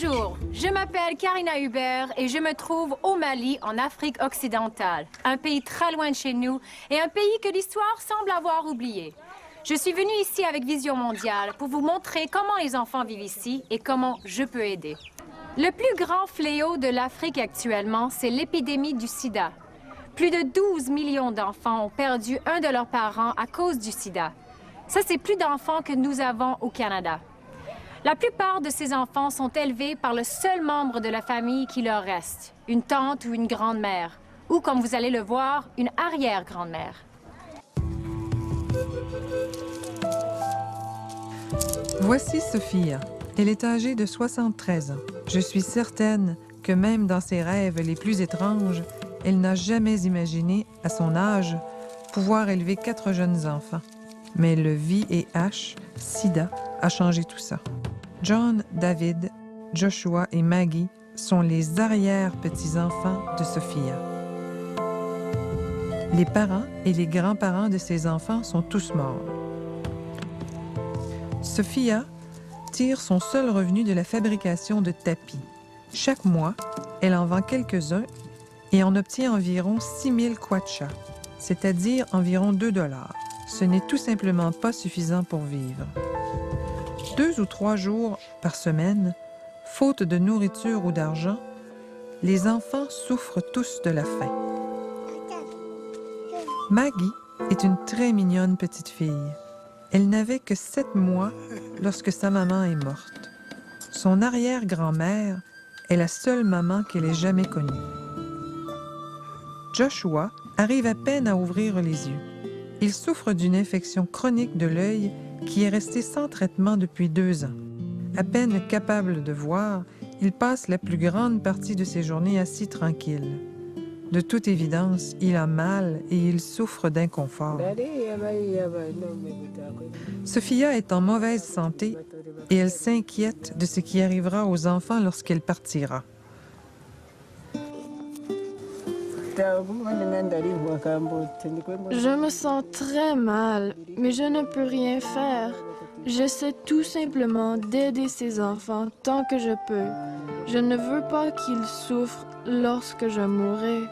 Bonjour, je m'appelle Karina Hubert et je me trouve au Mali, en Afrique occidentale, un pays très loin de chez nous et un pays que l'histoire semble avoir oublié. Je suis venue ici avec Vision Mondiale pour vous montrer comment les enfants vivent ici et comment je peux aider. Le plus grand fléau de l'Afrique actuellement, c'est l'épidémie du sida. Plus de 12 millions d'enfants ont perdu un de leurs parents à cause du sida. Ça, c'est plus d'enfants que nous avons au Canada. La plupart de ces enfants sont élevés par le seul membre de la famille qui leur reste, une tante ou une grand-mère, ou, comme vous allez le voir, une arrière-grand-mère. Voici Sophia. Elle est âgée de 73 ans. Je suis certaine que même dans ses rêves les plus étranges, elle n'a jamais imaginé, à son âge, pouvoir élever 4 jeunes enfants. Mais le VIH, SIDA, a changé tout ça. John, David, Joshua et Maggie sont les arrière-petits-enfants de Sophia. Les parents et les grands-parents de ces enfants sont tous morts. Sophia tire son seul revenu de la fabrication de tapis. Chaque mois, elle en vend quelques-uns et en obtient environ 6 000 kwacha, c'est-à-dire environ 2 $. Ce n'est tout simplement pas suffisant pour vivre. 2 ou 3 jours par semaine, faute de nourriture ou d'argent, les enfants souffrent tous de la faim. Maggie est une très mignonne petite fille. Elle n'avait que 7 mois lorsque sa maman est morte. Son arrière-grand-mère est la seule maman qu'elle ait jamais connue. Joshua arrive à peine à ouvrir les yeux. Il souffre d'une infection chronique de l'œil qui est restée sans traitement depuis 2 ans. À peine capable de voir, il passe la plus grande partie de ses journées assis tranquille. De toute évidence, il a mal et il souffre d'inconfort. Sophia est en mauvaise santé et elle s'inquiète de ce qui arrivera aux enfants lorsqu'elle partira. Je me sens très mal, mais je ne peux rien faire. J'essaie tout simplement d'aider ces enfants tant que je peux. Je ne veux pas qu'ils souffrent lorsque je mourrai.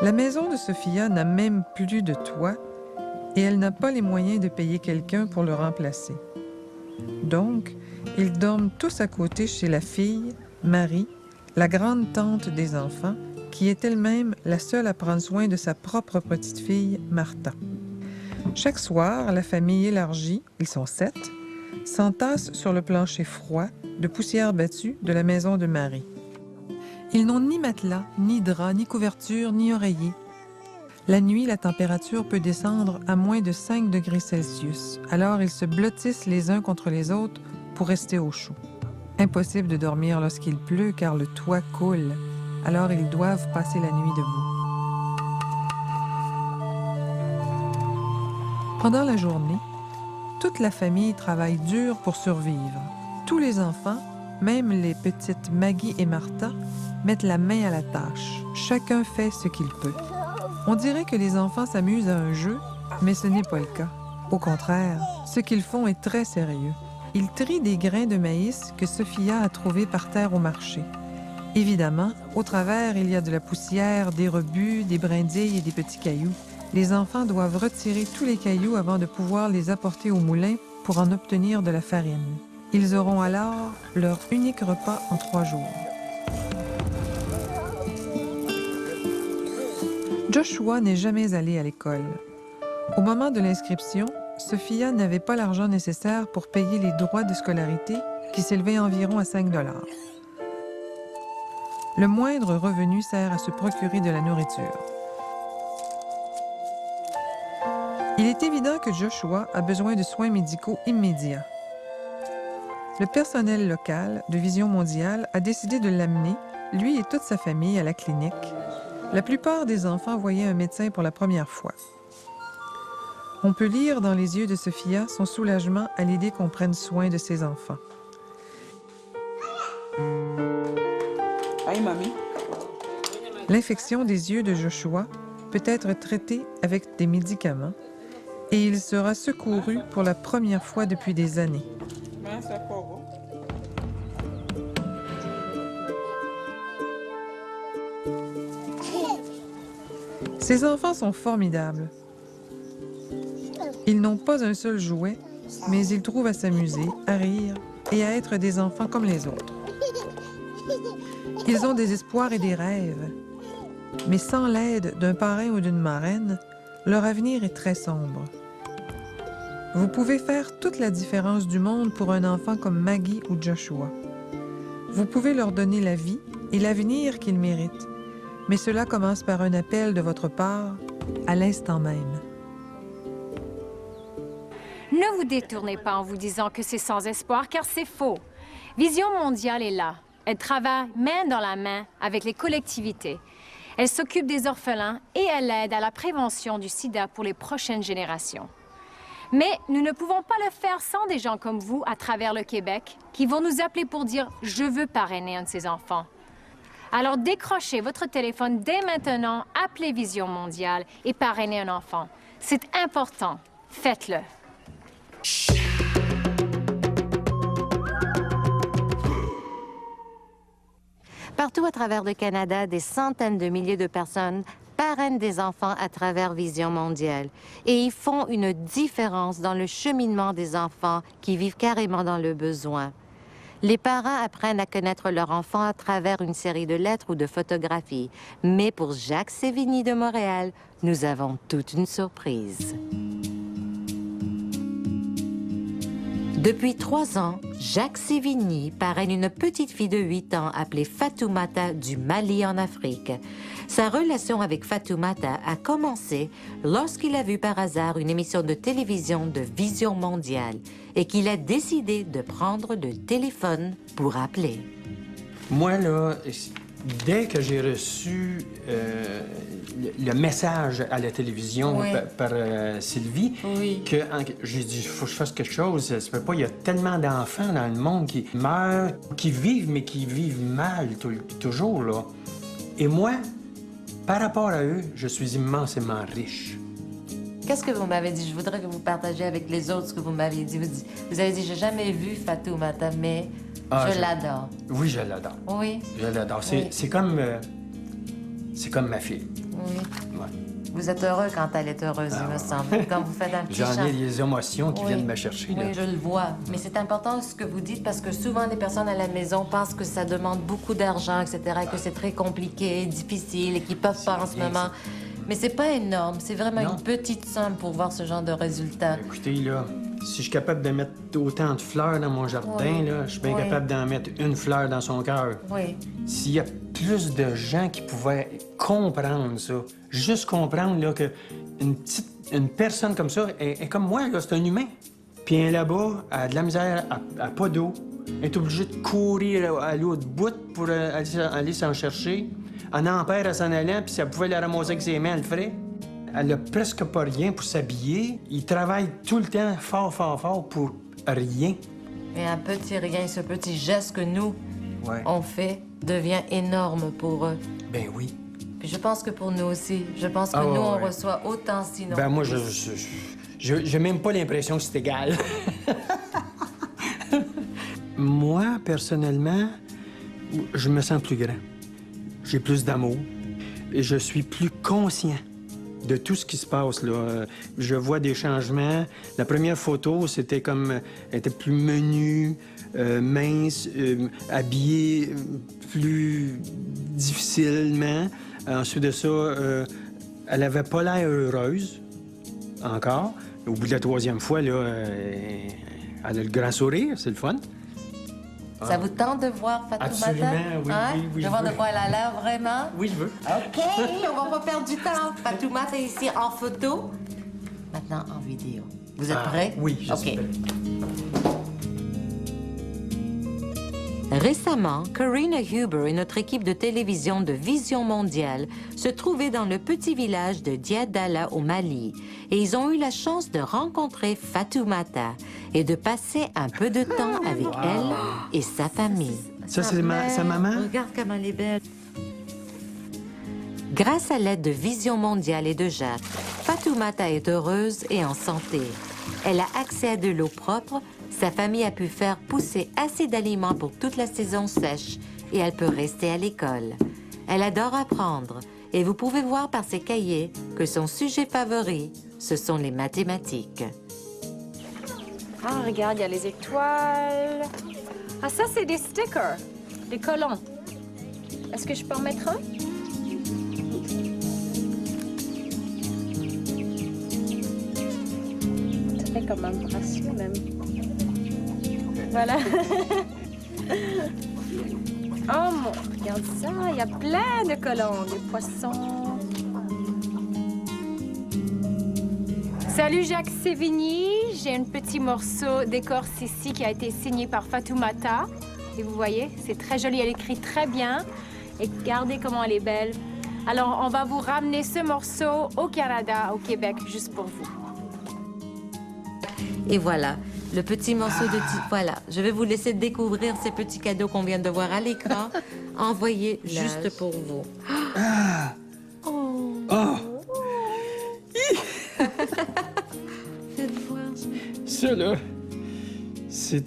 La maison de Sophia n'a même plus de toit et elle n'a pas les moyens de payer quelqu'un pour le remplacer. Donc, ils dorment tous à côté chez la fille, Marie, la grande tante des enfants, qui est elle-même la seule à prendre soin de sa propre petite fille, Martha. Chaque soir, la famille élargie, ils sont 7, s'entasse sur le plancher froid, de poussière battue de la maison de Marie. Ils n'ont ni matelas, ni drap, ni couverture, ni oreiller. La nuit, la température peut descendre à moins de 5 degrés Celsius. Alors, ils se blottissent les uns contre les autres pour rester au chaud. Impossible de dormir lorsqu'il pleut car le toit coule. Alors, ils doivent passer la nuit debout. Pendant la journée, toute la famille travaille dur pour survivre. Tous les enfants, même les petites Maggie et Martha, mettent la main à la tâche. Chacun fait ce qu'il peut. On dirait que les enfants s'amusent à un jeu, mais ce n'est pas le cas. Au contraire, ce qu'ils font est très sérieux. Ils trient des grains de maïs que Sophia a trouvés par terre au marché. Évidemment, au travers, il y a de la poussière, des rebuts, des brindilles et des petits cailloux. Les enfants doivent retirer tous les cailloux avant de pouvoir les apporter au moulin pour en obtenir de la farine. Ils auront alors leur unique repas en 3 jours. Joshua n'est jamais allé à l'école. Au moment de l'inscription, Sophia n'avait pas l'argent nécessaire pour payer les droits de scolarité qui s'élevaient environ à 5 $. Le moindre revenu sert à se procurer de la nourriture. Il est évident que Joshua a besoin de soins médicaux immédiats. Le personnel local de Vision Mondiale a décidé de l'amener, lui et toute sa famille, à la clinique. La plupart des enfants voyaient un médecin pour la première fois. On peut lire dans les yeux de Sophia son soulagement à l'idée qu'on prenne soin de ses enfants. L'infection des yeux de Joshua peut être traitée avec des médicaments et il sera secouru pour la première fois depuis des années. Ces enfants sont formidables. Ils n'ont pas un seul jouet, mais ils trouvent à s'amuser, à rire et à être des enfants comme les autres. Ils ont des espoirs et des rêves, mais sans l'aide d'un parrain ou d'une marraine, leur avenir est très sombre. Vous pouvez faire toute la différence du monde pour un enfant comme Maggie ou Joshua. Vous pouvez leur donner la vie et l'avenir qu'ils méritent, mais cela commence par un appel de votre part à l'instant même. Ne vous détournez pas en vous disant que c'est sans espoir, car c'est faux. Vision mondiale est là. Elle travaille main dans la main avec les collectivités. Elle s'occupe des orphelins et elle aide à la prévention du sida pour les prochaines générations. Mais nous ne pouvons pas le faire sans des gens comme vous à travers le Québec qui vont nous appeler pour dire « Je veux parrainer un de ces enfants ». Alors décrochez votre téléphone dès maintenant, appelez Vision mondiale et parrainez un enfant. C'est important. Faites-le. Partout à travers le Canada, des centaines de milliers de personnes parrainent des enfants à travers Vision mondiale et ils font une différence dans le cheminement des enfants qui vivent carrément dans le besoin. Les parents apprennent à connaître leur enfant à travers une série de lettres ou de photographies. Mais pour Jacques Sévigny de Montréal, nous avons toute une surprise. Depuis 3 ans, Jacques Sévigny parraine une petite fille de 8 ans appelée Fatoumata du Mali en Afrique. Sa relation avec Fatoumata a commencé lorsqu'il a vu par hasard une émission de télévision de Vision mondiale et qu'il a décidé de prendre le téléphone pour appeler. Moi, là, dès que j'ai reçu le message à la télévision Oui. par Sylvie, Oui. que j'ai dit, il faut que je fasse quelque chose. Ça se peut pas. Il y a tellement d'enfants dans le monde qui meurent, qui vivent, mais qui vivent mal toujours, là. Et moi, par rapport à eux, je suis immensément riche. Qu'est-ce que vous m'avez dit? Je voudrais que vous partagiez avec les autres ce que vous m'aviez dit. Vous avez dit, j'ai jamais vu Fatoumata, mais je l'adore. Oui, je l'adore. Oui. Je l'adore. Oui. C'est comme ma fille. Oui. Ouais. Vous êtes heureux quand elle est heureuse, il me semble. Quand vous faites un petit chant. J'en ai des émotions qui Oui. viennent me chercher, là. Oui, je le vois. Mais c'est important ce que vous dites parce que souvent les personnes à la maison pensent que ça demande beaucoup d'argent, etc., et que c'est très compliqué, difficile et qu'ils peuvent pas en ce bien, moment. Mais c'est pas énorme. C'est vraiment Non. une petite somme pour voir ce genre de résultat. Écoutez, là, si je suis capable de mettre autant de fleurs dans mon jardin, Oui. là, je suis bien Oui. capable d'en mettre une fleur dans son cœur. Oui. S'il y a plus de gens qui pouvaient comprendre ça, juste comprendre là, que une personne comme ça est comme moi, là, c'est un humain. Puis elle là-bas, elle a de la misère, elle n'a pas d'eau. Elle est obligée de courir à l'autre bout pour aller s'en chercher. Elle en perd à s'en allant, puis si elle pouvait la ramasser avec ses mains, elle le ferait. Elle n'a presque pas rien pour s'habiller. Ils travaillent tout le temps fort, fort, fort pour rien. Et un petit rien, ce petit geste que nous, Ouais. on fait, devient énorme pour eux. Ben oui. Puis je pense que pour nous aussi. Je pense que Ah, nous, ouais, on ouais. reçoit autant, sinon. Ben moi, j'ai même pas l'impression que c'est égal. Moi, personnellement, je me sens plus grand. J'ai plus d'amour et je suis plus conscient de tout ce qui se passe, là. Je vois des changements. La première photo, c'était comme... Elle était plus menue, mince, habillée plus difficilement. Ensuite de ça, elle avait pas l'air heureuse, encore. Au bout de la 3e fois, là, elle a le grand sourire, c'est le fun. Ça vous tente de voir Fatoumata? Absolument, oui, Hein? oui, De je voir de veux. quoi elle a l'air vraiment? Oui, je veux. OK, on va pas perdre du temps. Fatoumata est ici en photo. Maintenant, en vidéo. Vous êtes prêts? Oui, je suis OK. prêt. Récemment, Karina Huber et notre équipe de télévision de Vision mondiale se trouvaient dans le petit village de Diadala au Mali et ils ont eu la chance de rencontrer Fatoumata et de passer un peu de temps avec elle et sa famille. Ça, c'est sa maman? Regarde comme elle est belle. Grâce à l'aide de Vision Mondiale et de Jacques, Fatoumata est heureuse et en santé. Elle a accès à de l'eau propre, sa famille a pu faire pousser assez d'aliments pour toute la saison sèche et elle peut rester à l'école. Elle adore apprendre et vous pouvez voir par ses cahiers que son sujet favori, ce sont les mathématiques. Ah, regarde, il y a les étoiles. Ah, ça, c'est des stickers, des collants. Est-ce que je peux en mettre un? Ça fait comme un bracelet, même. Voilà. Oh, mon, regarde ça, il y a plein de collants, des poissons. Salut Jacques Sévigny, j'ai un petit morceau d'écorce ici qui a été signé par Fatoumata. Et vous voyez, c'est très joli, elle écrit très bien. Et regardez comment elle est belle. Alors, on va vous ramener ce morceau au Canada, au Québec, juste pour vous. Et voilà, le petit morceau de... Voilà, je vais vous laisser découvrir ces petits cadeaux qu'on vient de voir à l'écran, envoyés juste pour vous. Ah! Oh! Oh! Faites voir. Ça, là, c'est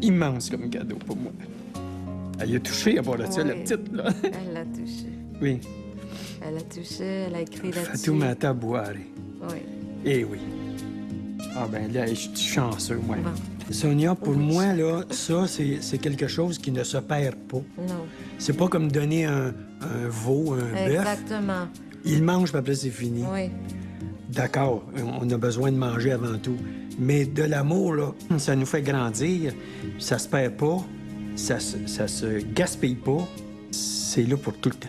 immense comme cadeau pour moi. Elle y a touché à part de ça, la Oui. petite, là. Elle l'a touché. Oui. Elle a touché, elle a écrit là-dessus. Fatoumata Boire. Oui. Eh oui. Ah ben là, je suis chanceux, moi. Bon. Sonia, pour moi, là, ça, c'est quelque chose qui ne se perd pas. Non. C'est pas comme donner un veau, un bœuf. Exactement. Il mange, puis après, c'est fini. Oui. D'accord, on a besoin de manger avant tout. Mais de l'amour, là, ça nous fait grandir. Ça se perd pas. Ça se gaspille pas. C'est là pour tout le temps.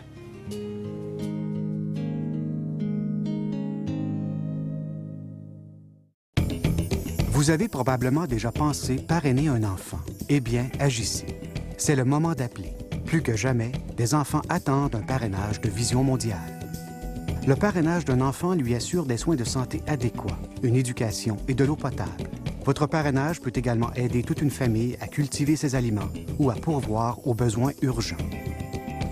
Vous avez probablement déjà pensé parrainer un enfant. Eh bien, agissez. C'est le moment d'appeler. Plus que jamais, des enfants attendent un parrainage de Vision Mondiale. Le parrainage d'un enfant lui assure des soins de santé adéquats, une éducation et de l'eau potable. Votre parrainage peut également aider toute une famille à cultiver ses aliments ou à pourvoir aux besoins urgents.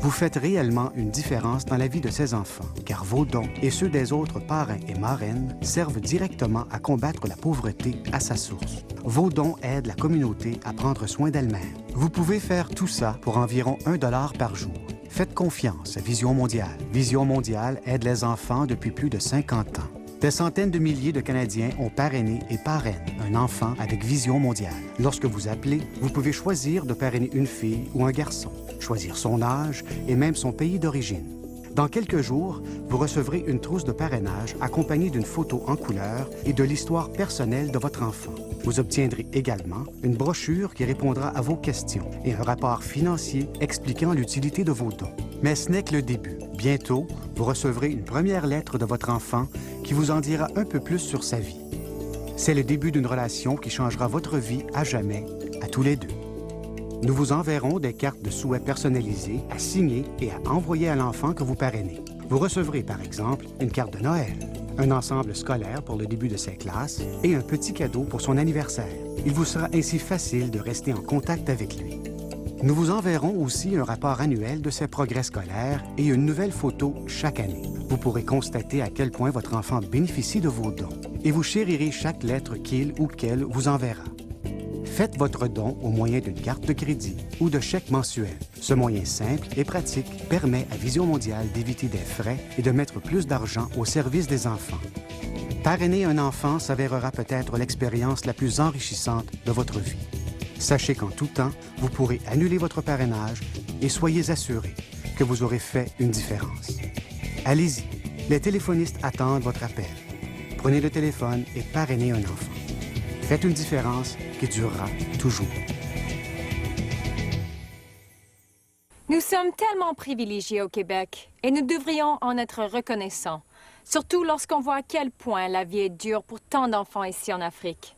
Vous faites réellement une différence dans la vie de ces enfants, car vos dons et ceux des autres parrains et marraines servent directement à combattre la pauvreté à sa source. Vos dons aident la communauté à prendre soin d'elle-même. Vous pouvez faire tout ça pour environ $1 par jour. Faites confiance à Vision Mondiale. Vision Mondiale aide les enfants depuis plus de 50 ans. Des centaines de milliers de Canadiens ont parrainé et parrainent un enfant avec Vision Mondiale. Lorsque vous appelez, vous pouvez choisir de parrainer une fille ou un garçon, choisir son âge et même son pays d'origine. Dans quelques jours, vous recevrez une trousse de parrainage accompagnée d'une photo en couleur et de l'histoire personnelle de votre enfant. Vous obtiendrez également une brochure qui répondra à vos questions et un rapport financier expliquant l'utilité de vos dons. Mais ce n'est que le début. Bientôt, vous recevrez une première lettre de votre enfant qui vous en dira un peu plus sur sa vie. C'est le début d'une relation qui changera votre vie à jamais, à tous les deux. Nous vous enverrons des cartes de souhait personnalisées à signer et à envoyer à l'enfant que vous parrainez. Vous recevrez, par exemple, une carte de Noël, un ensemble scolaire pour le début de ses classes et un petit cadeau pour son anniversaire. Il vous sera ainsi facile de rester en contact avec lui. Nous vous enverrons aussi un rapport annuel de ses progrès scolaires et une nouvelle photo chaque année. Vous pourrez constater à quel point votre enfant bénéficie de vos dons et vous chérirez chaque lettre qu'il ou qu'elle vous enverra. Faites votre don au moyen d'une carte de crédit ou de chèque mensuel. Ce moyen simple et pratique permet à Vision Mondiale d'éviter des frais et de mettre plus d'argent au service des enfants. Parrainer un enfant s'avérera peut-être l'expérience la plus enrichissante de votre vie. Sachez qu'en tout temps, vous pourrez annuler votre parrainage et soyez assurés que vous aurez fait une différence. Allez-y, les téléphonistes attendent votre appel. Prenez le téléphone et parrainez un enfant. Faites une différence qui durera toujours. Nous sommes tellement privilégiés au Québec et nous devrions en être reconnaissants, surtout lorsqu'on voit à quel point la vie est dure pour tant d'enfants ici en Afrique.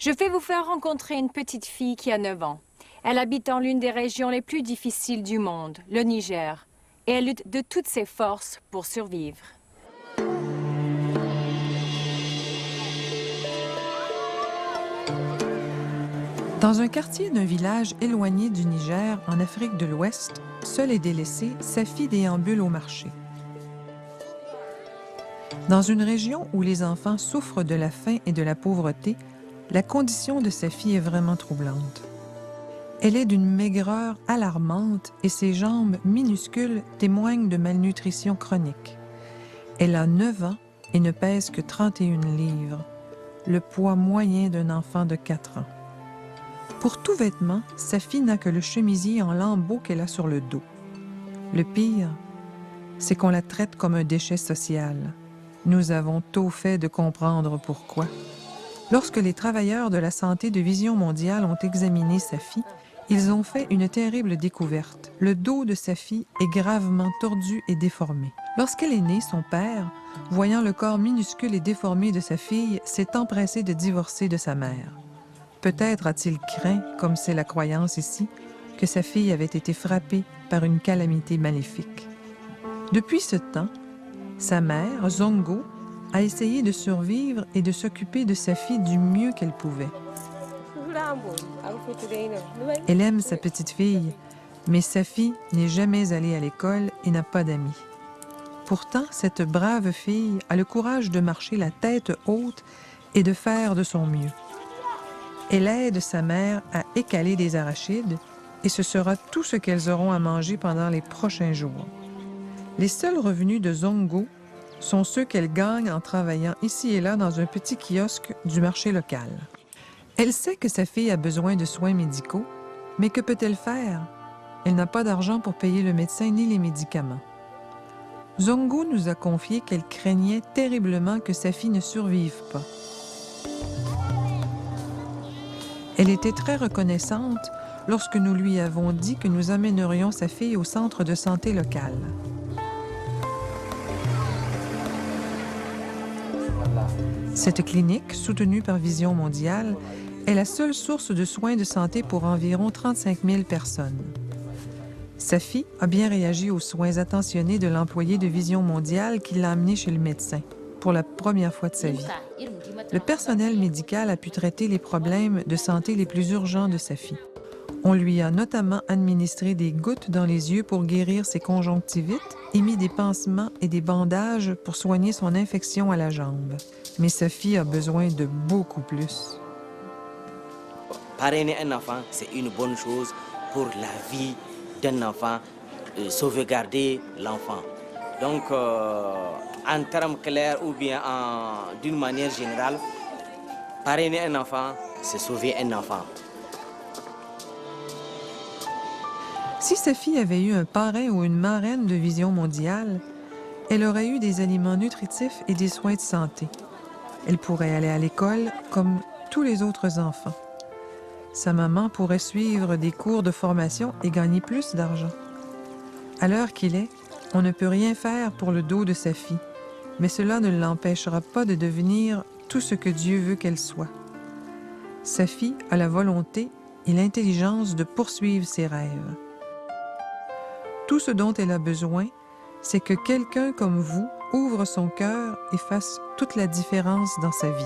Je vais vous faire rencontrer une petite fille qui a 9 ans. Elle habite dans l'une des régions les plus difficiles du monde, le Niger, et elle lutte de toutes ses forces pour survivre. Dans un quartier d'un village éloigné du Niger, en Afrique de l'Ouest, seule et délaissée, Safi déambule au marché. Dans une région où les enfants souffrent de la faim et de la pauvreté, la condition de Safi est vraiment troublante. Elle est d'une maigreur alarmante et ses jambes minuscules témoignent de malnutrition chronique. Elle a 9 ans et ne pèse que 31 livres, le poids moyen d'un enfant de 4 ans. Pour tout vêtement, Safi n'a que le chemisier en lambeaux qu'elle a sur le dos. Le pire, c'est qu'on la traite comme un déchet social. Nous avons tôt fait de comprendre pourquoi. Lorsque les travailleurs de la santé de Vision mondiale ont examiné Safi, ils ont fait une terrible découverte. Le dos de Safi est gravement tordu et déformé. Lorsqu'elle est née, son père, voyant le corps minuscule et déformé de sa fille, s'est empressé de divorcer de sa mère. Peut-être a-t-il craint, comme c'est la croyance ici, que sa fille avait été frappée par une calamité maléfique. Depuis ce temps, sa mère, Zongo, a essayé de survivre et de s'occuper de sa fille du mieux qu'elle pouvait. Elle aime sa petite fille, mais Safi n'est jamais allée à l'école et n'a pas d'amis. Pourtant, cette brave fille a le courage de marcher la tête haute et de faire de son mieux. Elle aide sa mère à écaler des arachides et ce sera tout ce qu'elles auront à manger pendant les prochains jours. Les seuls revenus de Zongo sont ceux qu'elle gagne en travaillant ici et là dans un petit kiosque du marché local. Elle sait que sa fille a besoin de soins médicaux, mais que peut-elle faire? Elle n'a pas d'argent pour payer le médecin ni les médicaments. Zongo nous a confié qu'elle craignait terriblement que sa fille ne survive pas. Elle était très reconnaissante lorsque nous lui avons dit que nous amènerions sa fille au centre de santé local. Cette clinique, soutenue par Vision mondiale, est la seule source de soins de santé pour environ 35 000 personnes. Safi a bien réagi aux soins attentionnés de l'employé de Vision mondiale qui l'a amenée chez le médecin pour la première fois de sa vie. Le personnel médical a pu traiter les problèmes de santé les plus urgents de Safi. On lui a notamment administré des gouttes dans les yeux pour guérir ses conjonctivites et mis des pansements et des bandages pour soigner son infection à la jambe. Mais Safi a besoin de beaucoup plus. Parrainer un enfant, c'est une bonne chose pour la vie d'un enfant, sauvegarder l'enfant. Donc, en termes clairs ou bien d'une manière générale, parrainer un enfant, c'est sauver un enfant. Si Safi avait eu un parrain ou une marraine de Vision mondiale, elle aurait eu des aliments nutritifs et des soins de santé. Elle pourrait aller à l'école comme tous les autres enfants. Sa maman pourrait suivre des cours de formation et gagner plus d'argent. À l'heure qu'il est, on ne peut rien faire pour le dos de sa fille, mais cela ne l'empêchera pas de devenir tout ce que Dieu veut qu'elle soit. Sa fille a la volonté et l'intelligence de poursuivre ses rêves. Tout ce dont elle a besoin, c'est que quelqu'un comme vous ouvre son cœur et fasse toute la différence dans sa vie.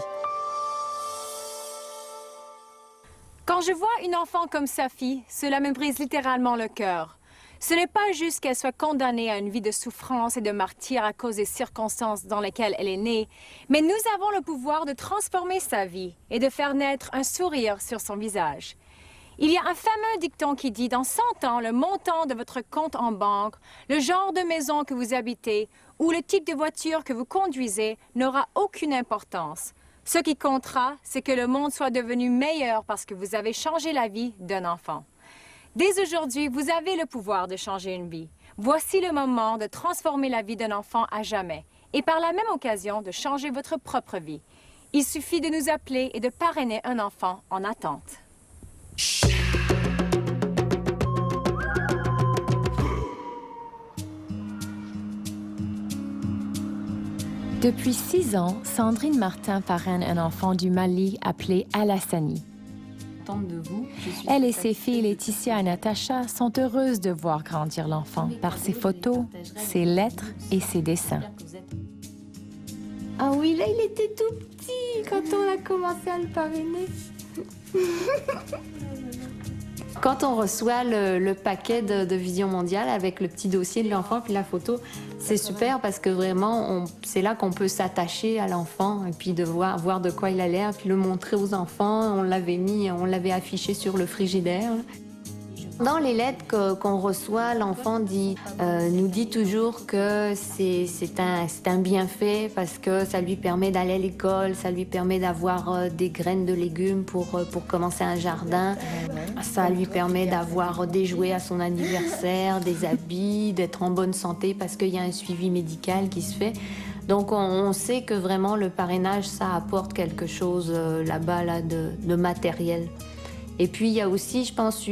Quand je vois une enfant comme Safi, cela me brise littéralement le cœur. Ce n'est pas juste qu'elle soit condamnée à une vie de souffrance et de martyre à cause des circonstances dans lesquelles elle est née, mais nous avons le pouvoir de transformer sa vie et de faire naître un sourire sur son visage. Il y a un fameux dicton qui dit « Dans 100 ans, le montant de votre compte en banque, le genre de maison que vous habitez ou le type de voiture que vous conduisez n'aura aucune importance. Ce qui comptera, c'est que le monde soit devenu meilleur parce que vous avez changé la vie d'un enfant. » Dès aujourd'hui, vous avez le pouvoir de changer une vie. Voici le moment de transformer la vie d'un enfant à jamais et par la même occasion de changer votre propre vie. Il suffit de nous appeler et de parrainer un enfant en attente. Depuis 6 ans, Sandrine Martin parraine un enfant du Mali appelé Alassani. Elle et ses filles Laetitia et Natacha sont heureuses de voir grandir l'enfant par ses photos, ses lettres et ses dessins. Ah oui, là, il était tout petit quand on a commencé à le parrainer. Quand on reçoit le paquet de Vision Mondiale avec le petit dossier de l'enfant puis la photo, c'est super parce que vraiment, c'est là qu'on peut s'attacher à l'enfant et puis de voir de quoi il a l'air, puis le montrer aux enfants. On l'avait affiché sur le frigidaire. Dans les lettres qu'on reçoit, l'enfant nous dit toujours que c'est un bienfait parce que ça lui permet d'aller à l'école, ça lui permet d'avoir des graines de légumes pour commencer un jardin, ça lui permet d'avoir des jouets à son anniversaire, des habits, d'être en bonne santé parce qu'il y a un suivi médical qui se fait. Donc on sait que vraiment le parrainage, ça apporte quelque chose là-bas de matériel. Et puis, il y a aussi, je pense,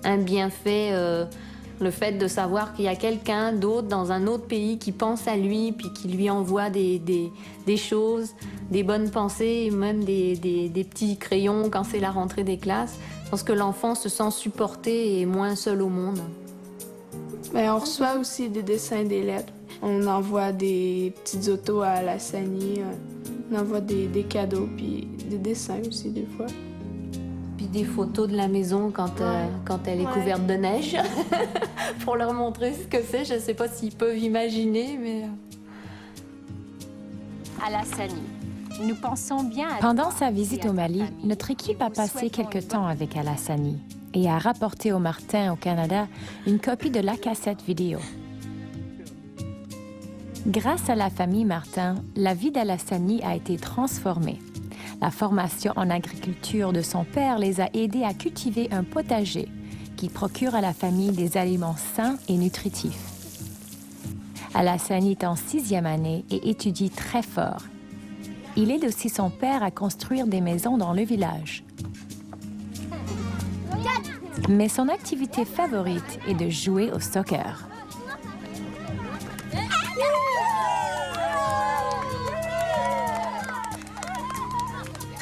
un bienfait, le fait de savoir qu'il y a quelqu'un d'autre dans un autre pays qui pense à lui, puis qui lui envoie des choses, des bonnes pensées, même des petits crayons quand c'est la rentrée des classes. Je pense que l'enfant se sent supporté et moins seul au monde. Mais on reçoit aussi des dessins, des lettres. On envoie des petites autos à Alassani, on envoie des cadeaux, puis des dessins aussi, des fois. Puis des photos de la maison quand elle est couverte de neige, pour leur montrer ce que c'est. Je ne sais pas s'ils peuvent imaginer, mais... Alassani, nous pensons bien à Pendant toi sa et visite à au ta Mali, famille. notre équipe Et a nous passé souhaitons quelque une temps bonne avec Alassani et a rapporté au Martin au Canada une copie de la cassette vidéo. Grâce à la famille Martin, la vie d'Alassani a été transformée. La formation en agriculture de son père les a aidés à cultiver un potager qui procure à la famille des aliments sains et nutritifs. Alassani est en 6e année et étudie très fort. Il aide aussi son père à construire des maisons dans le village. Mais son activité favorite est de jouer au soccer.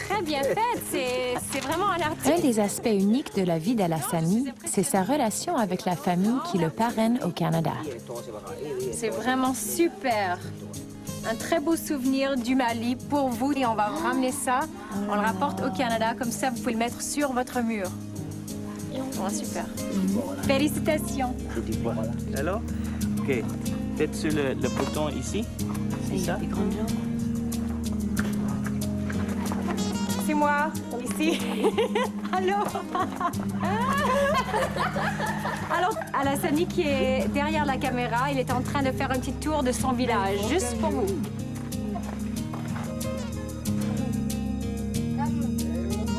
Très bien faite, c'est vraiment un artiste. Un des aspects uniques de la vie d'Alassani, c'est sa relation avec la famille qui le parraine au Canada. C'est vraiment super. Un très beau souvenir du Mali pour vous et on va ramener ça. On le rapporte au Canada, comme ça vous pouvez le mettre sur votre mur. Vraiment super. Félicitations. Alors, ok. Peut-être sur le bouton ici. C'est ça? C'est moi, ici. Allô? Alors, Alassani qui est derrière la caméra, il est en train de faire un petit tour de son village, juste pour vous.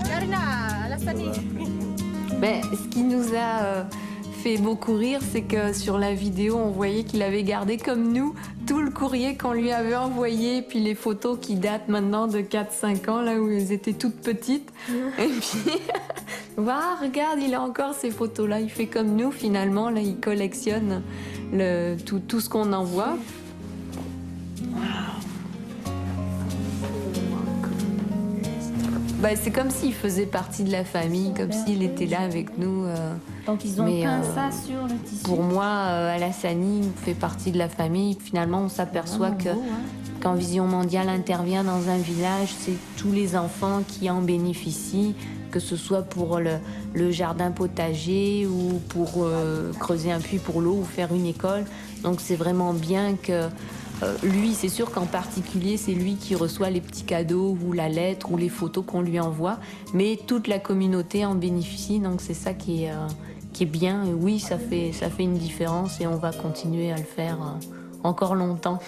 Karina, Alassani. Ben, ce qui nous a fait beaucoup rire, c'est que sur la vidéo, on voyait qu'il avait gardé comme nous tout le courrier qu'on lui avait envoyé, puis les photos qui datent maintenant de 4-5 ans, là où elles étaient toutes petites. Et puis, voilà, regarde, il a encore ces photos-là. Il fait comme nous, finalement, là, il collectionne tout ce qu'on envoie. Ben, c'est comme s'il faisait partie de la famille, comme s'il était là avec nous. Donc ils ont peint ça sur le tissu. Pour moi, Alassani fait partie de la famille. Finalement, on s'aperçoit que quand Vision Mondiale intervient dans un village, c'est tous les enfants qui en bénéficient, que ce soit pour le jardin potager ou pour creuser un puits pour l'eau ou faire une école. Donc c'est vraiment bien que lui, c'est sûr qu'en particulier, c'est lui qui reçoit les petits cadeaux ou la lettre ou les photos qu'on lui envoie, mais toute la communauté en bénéficie, donc c'est ça qui est bien. Et oui, ça fait une différence et on va continuer à le faire encore longtemps.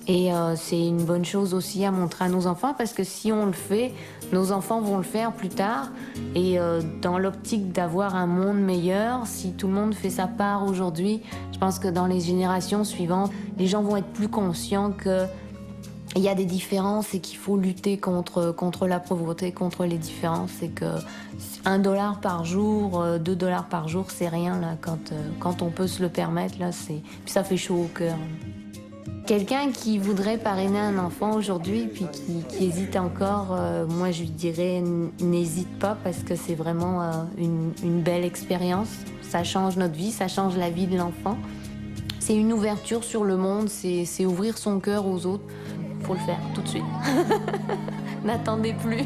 Et c'est une bonne chose aussi à montrer à nos enfants parce que si on le fait, nos enfants vont le faire plus tard. Et dans l'optique d'avoir un monde meilleur, si tout le monde fait sa part aujourd'hui, je pense que dans les générations suivantes, les gens vont être plus conscients qu'il y a des différences et qu'il faut lutter contre la pauvreté, contre les différences. Et que $1 par jour, $2 par jour, c'est rien là, quand on peut se le permettre. Là, puis ça fait chaud au cœur. Quelqu'un qui voudrait parrainer un enfant aujourd'hui puis qui hésite encore, moi je lui dirais n'hésite pas parce que c'est vraiment une belle expérience. Ça change notre vie, ça change la vie de l'enfant. C'est une ouverture sur le monde, c'est ouvrir son cœur aux autres. Faut le faire tout de suite. N'attendez plus.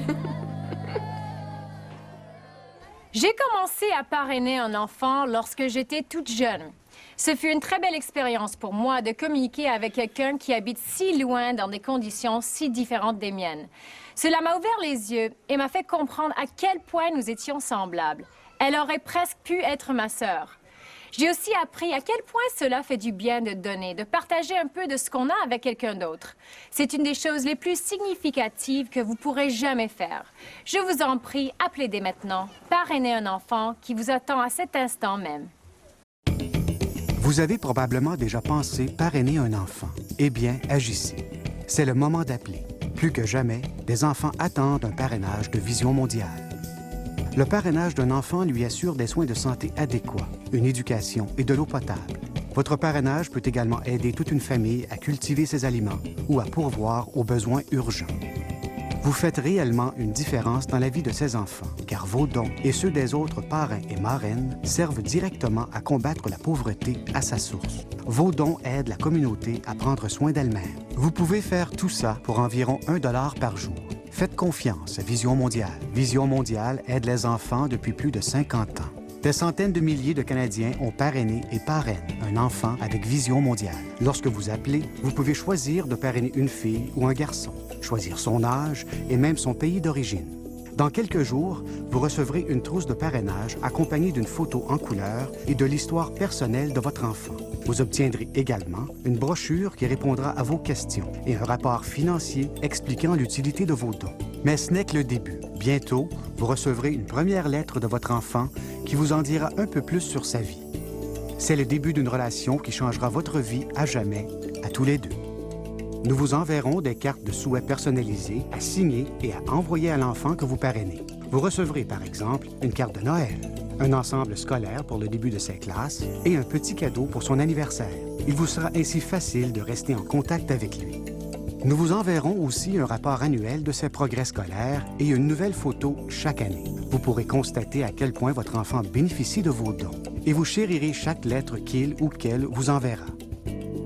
J'ai commencé à parrainer un enfant lorsque j'étais toute jeune. Ce fut une très belle expérience pour moi de communiquer avec quelqu'un qui habite si loin dans des conditions si différentes des miennes. Cela m'a ouvert les yeux et m'a fait comprendre à quel point nous étions semblables. Elle aurait presque pu être ma sœur. J'ai aussi appris à quel point cela fait du bien de donner, de partager un peu de ce qu'on a avec quelqu'un d'autre. C'est une des choses les plus significatives que vous pourrez jamais faire. Je vous en prie, appelez dès maintenant, parrainez un enfant qui vous attend à cet instant même. Vous avez probablement déjà pensé parrainer un enfant. Eh bien, agissez. C'est le moment d'appeler. Plus que jamais, des enfants attendent un parrainage de Vision mondiale. Le parrainage d'un enfant lui assure des soins de santé adéquats, une éducation et de l'eau potable. Votre parrainage peut également aider toute une famille à cultiver ses aliments ou à pourvoir aux besoins urgents. Vous faites réellement une différence dans la vie de ces enfants, car vos dons et ceux des autres parrains et marraines servent directement à combattre la pauvreté à sa source. Vos dons aident la communauté à prendre soin d'elle-même. Vous pouvez faire tout ça pour environ $1 par jour. Faites confiance à Vision mondiale. Vision mondiale aide les enfants depuis plus de 50 ans. Des centaines de milliers de Canadiens ont parrainé et parrainent un enfant avec Vision mondiale. Lorsque vous appelez, vous pouvez choisir de parrainer une fille ou un garçon, choisir son âge et même son pays d'origine. Dans quelques jours, vous recevrez une trousse de parrainage accompagnée d'une photo en couleur et de l'histoire personnelle de votre enfant. Vous obtiendrez également une brochure qui répondra à vos questions et un rapport financier expliquant l'utilité de vos dons. Mais ce n'est que le début. Bientôt, vous recevrez une première lettre de votre enfant qui vous en dira un peu plus sur sa vie. C'est le début d'une relation qui changera votre vie à jamais, à tous les deux. Nous vous enverrons des cartes de souhait personnalisées à signer et à envoyer à l'enfant que vous parrainez. Vous recevrez, par exemple, une carte de Noël, un ensemble scolaire pour le début de ses classes et un petit cadeau pour son anniversaire. Il vous sera ainsi facile de rester en contact avec lui. Nous vous enverrons aussi un rapport annuel de ses progrès scolaires et une nouvelle photo chaque année. Vous pourrez constater à quel point votre enfant bénéficie de vos dons et vous chérirez chaque lettre qu'il ou qu'elle vous enverra.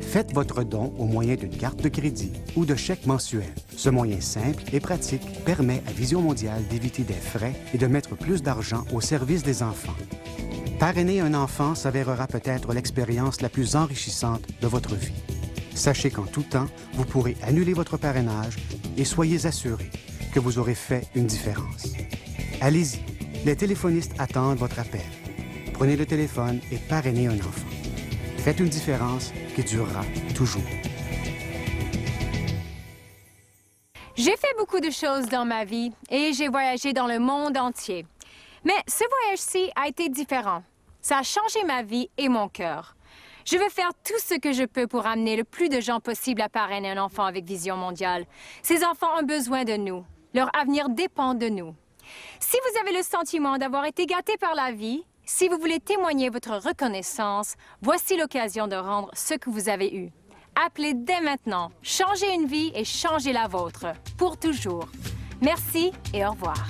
Faites votre don au moyen d'une carte de crédit ou de chèque mensuel. Ce moyen simple et pratique permet à Vision mondiale d'éviter des frais et de mettre plus d'argent au service des enfants. Parrainer un enfant s'avérera peut-être l'expérience la plus enrichissante de votre vie. Sachez qu'en tout temps, vous pourrez annuler votre parrainage et soyez assurés que vous aurez fait une différence. Allez-y, les téléphonistes attendent votre appel. Prenez le téléphone et parrainez un enfant. Faites une différence qui durera toujours. J'ai fait beaucoup de choses dans ma vie et j'ai voyagé dans le monde entier. Mais ce voyage-ci a été différent. Ça a changé ma vie et mon cœur. Je veux faire tout ce que je peux pour amener le plus de gens possible à parrainer un enfant avec Vision mondiale. Ces enfants ont besoin de nous. Leur avenir dépend de nous. Si vous avez le sentiment d'avoir été gâté par la vie, si vous voulez témoigner votre reconnaissance, voici l'occasion de rendre ce que vous avez eu. Appelez dès maintenant. Changez une vie et changez la vôtre. Pour toujours. Merci et au revoir.